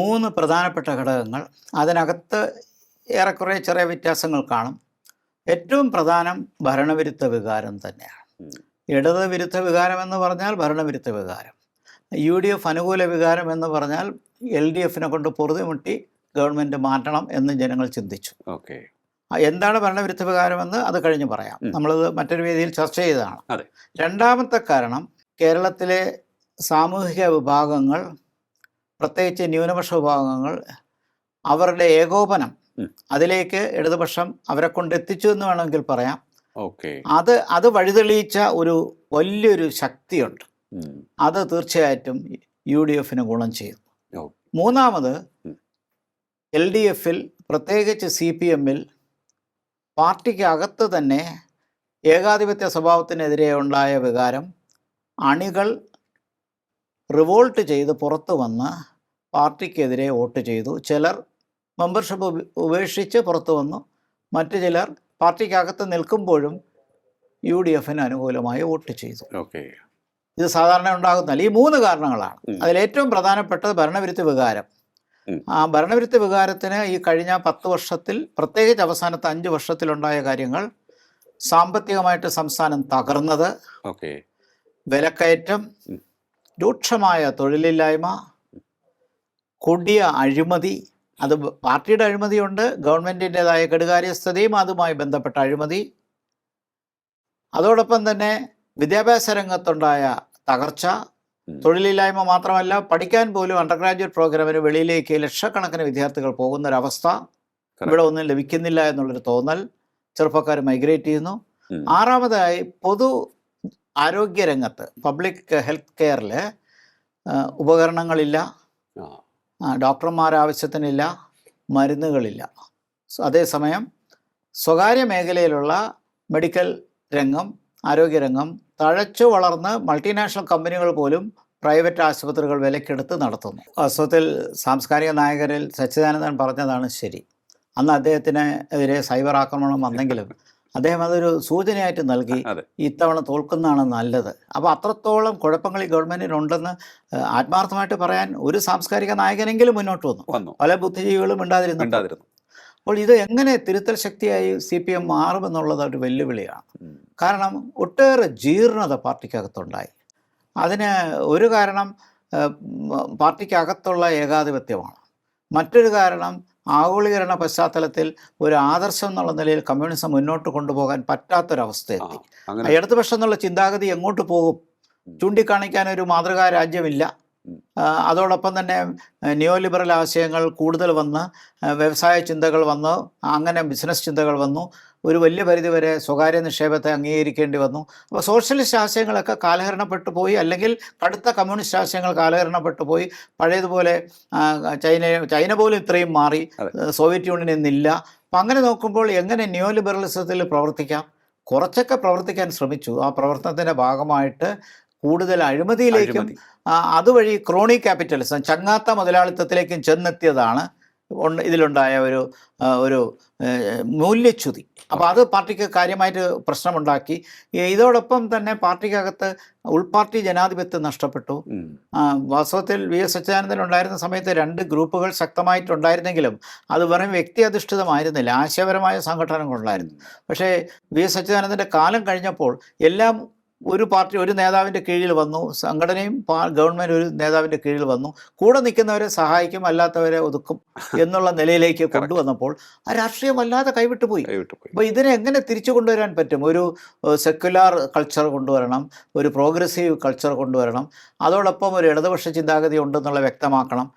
3 പ്രധാനപ്പെട്ട ഘടകങ്ങൾ. അതിനകത്ത് ഏറെക്കുറെ ചെറിയ വ്യത്യാസങ്ങൾ കാണും. ഏറ്റവും പ്രധാനം ഭരണവിരുദ്ധ വികാരം തന്നെയാണ്. ഇടത് വിരുദ്ധ വികാരം എന്ന് പറഞ്ഞാൽ ഭരണവിരുദ്ധ വികാരം, UDF അനുകൂല വികാരം എന്ന് പറഞ്ഞാൽ LDFനെ കൊണ്ട് പൊറുതിമുട്ടി ഗവൺമെൻറ് മാറ്റണം എന്ന് ജനങ്ങൾ ചിന്തിച്ചു. എന്താണ് ഭരണവിരുദ്ധ വികാരമെന്ന് അത് കഴിഞ്ഞ് പറയാം. നമ്മളത് മറ്റൊരു വേദിയിൽ ചർച്ച ചെയ്തതാണ്. രണ്ടാമത്തെ കാരണം, കേരളത്തിലെ സാമൂഹിക വിഭാഗങ്ങൾ, പ്രത്യേകിച്ച് ന്യൂനപക്ഷ വിഭാഗങ്ങൾ, അവരുടെ ഏകോപനം അതിലേക്ക് ഇടതുപക്ഷം അവരെ കൊണ്ട് എത്തിച്ചു എന്ന് വേണമെങ്കിൽ പറയാം. അത് വഴിതെളിയിച്ച ഒരു വലിയൊരു ശക്തിയുണ്ട്. അത് തീർച്ചയായിട്ടും UDFന് ഗുണം ചെയ്തു. മൂന്നാമത്, LDFൽ പ്രത്യേകിച്ച് CPMൽ പാർട്ടിക്കകത്ത് തന്നെ ഏകാധിപത്യ സ്വഭാവത്തിനെതിരെ ഉണ്ടായ വികാരം, അണികൾ റിവോൾട്ട് ചെയ്ത് പുറത്തു വന്ന് പാർട്ടിക്കെതിരെ വോട്ട് ചെയ്തു. ചിലർ മെമ്പർഷിപ്പ് ഉപേക്ഷിച്ച് പുറത്തു വന്നു, മറ്റു ചിലർ പാർട്ടിക്കകത്ത് നിൽക്കുമ്പോഴും UDFന് അനുകൂലമായി വോട്ട് ചെയ്തു. ഇത് സാധാരണ ഉണ്ടാകുന്നില്ല. ഈ 3 കാരണങ്ങളാണ്. അതിലേറ്റവും പ്രധാനപ്പെട്ടത് ഭരണവിരുദ്ധ വികാരം. ആ ഭരണവിരുദ്ധ വികാരത്തിന് ഈ കഴിഞ്ഞ 10 വർഷത്തിൽ, പ്രത്യേകിച്ച് അവസാനത്തെ 5 വർഷത്തിലുണ്ടായ കാര്യങ്ങൾ: സാമ്പത്തികമായിട്ട് സംസ്ഥാനം തകർന്നത്, വിലക്കയറ്റം, രൂക്ഷമായ തൊഴിലില്ലായ്മ, കൊടിയ അഴിമതി. അത് പാർട്ടിയുടെ അഴിമതിയുണ്ട്, ഗവൺമെൻറ്റിൻ്റെതായ കെടുകാര്യസ്ഥതയും അതുമായി ബന്ധപ്പെട്ട അഴിമതി. അതോടൊപ്പം തന്നെ വിദ്യാഭ്യാസ രംഗത്തുണ്ടായ തകർച്ച, തൊഴിലില്ലായ്മ മാത്രമല്ല, പഠിക്കാൻ പോലും അണ്ടർ ഗ്രാജുവേറ്റ് പ്രോഗ്രാമിന് വെളിയിലേക്ക് ലക്ഷക്കണക്കിന് വിദ്യാർത്ഥികൾ പോകുന്നൊരവസ്ഥ, ഇവിടെ ഒന്നും ലഭിക്കുന്നില്ല എന്നുള്ളൊരു തോന്നൽ, ചെറുപ്പക്കാർ മൈഗ്രേറ്റ് ചെയ്യുന്നു. ആറാമതായി, പൊതു ആരോഗ്യരംഗത്ത്, പബ്ലിക് ഹെൽത്ത് കെയറിൽ ഉപകരണങ്ങളില്ല, ഡോക്ടർമാർ ആവശ്യത്തിനില്ല, മരുന്നുകളില്ല. അതേസമയം സ്വകാര്യ മേഖലയിലുള്ള മെഡിക്കൽ രംഗം, ആരോഗ്യരംഗം തഴച്ചു വളർന്ന് മൾട്ടിനാഷണൽ കമ്പനികൾ പോലും പ്രൈവറ്റ് ആശുപത്രികൾ വിലക്കെടുത്ത് നടത്തുന്നു. വാസ്തവത്തിൽ സാംസ്കാരിക നായകരിൽ സച്ചിദാനന്ദൻ പറഞ്ഞതാണ് ശരി. അന്ന് അദ്ദേഹത്തിനെതിരെ സൈബർ ആക്രമണം വന്നെങ്കിലും അദ്ദേഹം അതൊരു സൂചനയായിട്ട് നൽകി, ഇത്തവണ തോൽക്കുന്നതാണ് നല്ലത്. അപ്പോൾ അത്രത്തോളം കുഴപ്പങ്ങൾ ഈ ഗവൺമെൻറ്റിനുണ്ടെന്ന് ആത്മാർത്ഥമായിട്ട് പറയാൻ ഒരു സാംസ്കാരിക നായകനെങ്കിലും മുന്നോട്ട് വന്നു. പല ബുദ്ധിജീവികളും ഉണ്ടാതിരുന്നു. അപ്പോൾ ഇത് എങ്ങനെ തിരുത്തൽ ശക്തിയായി CPM മാറുമെന്നുള്ളത് ഒരു വെല്ലുവിളിയാണ്. കാരണം ഒട്ടേറെ ജീർണത പാർട്ടിക്കകത്തുണ്ടായി. അതിന് ഒരു കാരണം പാർട്ടിക്കകത്തുള്ള ഏകാധിപത്യമാണ്. മറ്റൊരു കാരണം, ആഗോളീകരണ പശ്ചാത്തലത്തിൽ ഒരു ആദർശം എന്നുള്ള നിലയിൽ കമ്മ്യൂണിസം മുന്നോട്ട് കൊണ്ടുപോകാൻ പറ്റാത്തൊരവസ്ഥയെത്തി. ഇടതുപക്ഷം എന്നുള്ള ചിന്താഗതി എങ്ങോട്ട് പോകും? ചൂണ്ടിക്കാണിക്കാൻ ഒരു മാതൃകാ രാജ്യമില്ല. അതോടൊപ്പം തന്നെ നിയോ ലിബറൽ ആശയങ്ങൾ കൂടുതൽ വന്ന്, വ്യവസായ ചിന്തകൾ വന്നു, അങ്ങനെ ബിസിനസ് ചിന്തകൾ വന്നു, ഒരു വലിയ പരിധിവരെ സ്വകാര്യ നിക്ഷേപത്തെ അംഗീകരിക്കേണ്ടി വന്നു. അപ്പോൾ സോഷ്യലിസ്റ്റ് ആശയങ്ങളൊക്കെ കാലഹരണപ്പെട്ടു പോയി, അല്ലെങ്കിൽ കടുത്ത കമ്മ്യൂണിസ്റ്റ് ആശയങ്ങൾ കാലഹരണപ്പെട്ടു പോയി. പഴയതുപോലെ ചൈന പോലും ഇത്രയും മാറി, സോവിയറ്റ് യൂണിയൻ ഇന്നില്ല. അപ്പം അങ്ങനെ നോക്കുമ്പോൾ എങ്ങനെ നിയോ ലിബറലിസത്തിൽ പ്രവർത്തിക്കാം? കുറച്ചൊക്കെ പ്രവർത്തിക്കാൻ ശ്രമിച്ചു. ആ പ്രവർത്തനത്തിൻ്റെ ഭാഗമായിട്ട് കൂടുതൽ അഴിമതിയിലേക്കും അതുവഴി ക്രോണി ക്യാപിറ്റലിസം, ചങ്ങാത്ത മുതലാളിത്തത്തിലേക്കും ചെന്നെത്തിയതാണ് ഇതിലുണ്ടായ ഒരു മൂല്യച്യുതി. അപ്പോൾ അത് പാർട്ടിക്ക് കാര്യമായിട്ട് പ്രശ്നമുണ്ടാക്കി. ഇതോടൊപ്പം തന്നെ പാർട്ടിക്കകത്ത് ഉൾപാർട്ടി ജനാധിപത്യം നഷ്ടപ്പെട്ടു. വാസ്തവത്തിൽ VS അച്യുതാനന്ദൻ ഉണ്ടായിരുന്ന സമയത്ത് 2 ഗ്രൂപ്പുകൾ ശക്തമായിട്ടുണ്ടായിരുന്നെങ്കിലും അത് വെറും വ്യക്തി അധിഷ്ഠിതമായിരുന്നില്ല, ആശയപരമായ സംഘടനകളുണ്ടായിരുന്നു. പക്ഷേ VS അച്യുതാനന്ദൻ്റെ കാലം കഴിഞ്ഞപ്പോൾ എല്ലാം ഒരു പാർട്ടി ഒരു നേതാവിൻ്റെ കീഴിൽ വന്നു, സംഘടനയും ഗവൺമെൻറ് ഒരു നേതാവിൻ്റെ കീഴിൽ വന്നു. കൂടെ നിൽക്കുന്നവരെ സഹായിക്കും, അല്ലാത്തവരെ ഒതുക്കും എന്നുള്ള നിലയിലേക്ക് കൊണ്ടുവന്നപ്പോൾ ആ രാഷ്ട്രീയം വല്ലാതെ കൈവിട്ടു പോയി. അപ്പോൾ ഇതിനെ എങ്ങനെ തിരിച്ചു കൊണ്ടുവരാൻ പറ്റും? ഒരു സെക്യുലാർ കൾച്ചർ കൊണ്ടുവരണം, ഒരു പ്രോഗ്രസീവ് കൾച്ചർ കൊണ്ടുവരണം, അതോടൊപ്പം ഒരു ഇടതുപക്ഷ ചിന്താഗതി ഉണ്ടെന്നുള്ള വ്യക്തമാക്കണം.